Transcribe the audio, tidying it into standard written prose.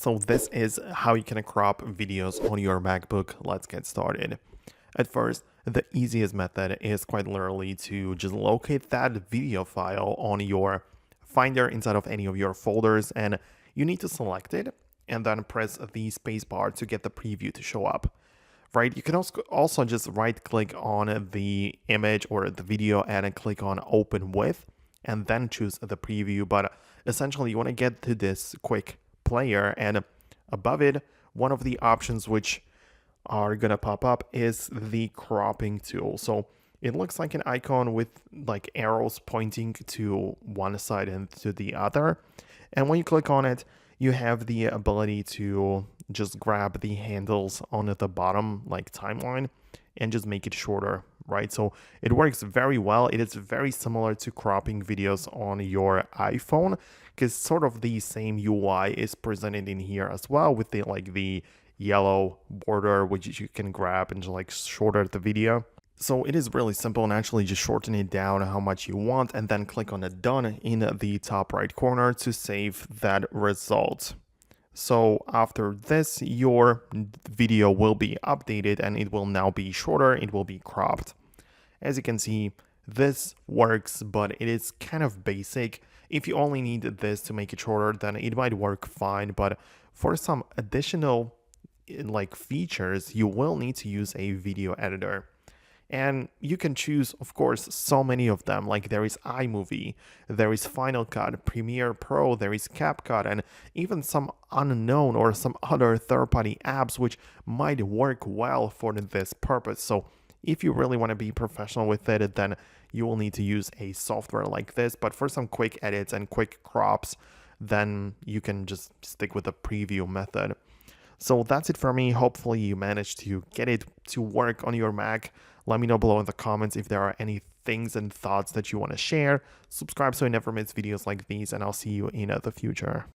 So this is how you can crop videos on your MacBook. Let's get started. At first, the easiest method is quite literally to just locate that video file on your Finder inside of any of your folders, and you need to select it and then press the spacebar to get the preview to show up. Right? You can also just right click on the image or the video and click on open with and then choose the preview. But essentially you want to get to this quick player, and above it, one of the options which are gonna pop up is the cropping tool. So it looks like an icon with like arrows pointing to one side and to the other. And when you click on it, you have the ability to just grab the handles on the bottom like timeline and just make it shorter, right? So it works very well. It is very similar to cropping videos on your iPhone, because sort of the same UI is presented in here as well, with the yellow border which you can grab and just like shorter the video. So it is really simple, and actually just shorten it down how much you want and then click on the done in the top right corner to save that result. So after this, your video will be updated and it will now be shorter, it will be cropped. As you can see, this works, but it is kind of basic. If you only need this to make it shorter, then it might work fine, but for some additional like features, you will need to use a video editor. And you can choose, of course, so many of them. Like there is iMovie, there is Final Cut, Premiere Pro, there is CapCut, and even some unknown or some other third-party apps which might work well for this purpose. So if you really want to be professional with it, then you will need to use a software like this. But for some quick edits and quick crops, then you can just stick with the preview method. So that's it for me. Hopefully you managed to get it to work on your Mac. Let me know below in the comments if there are any things and thoughts that you want to share. Subscribe so you never miss videos like these, and I'll see you in the future.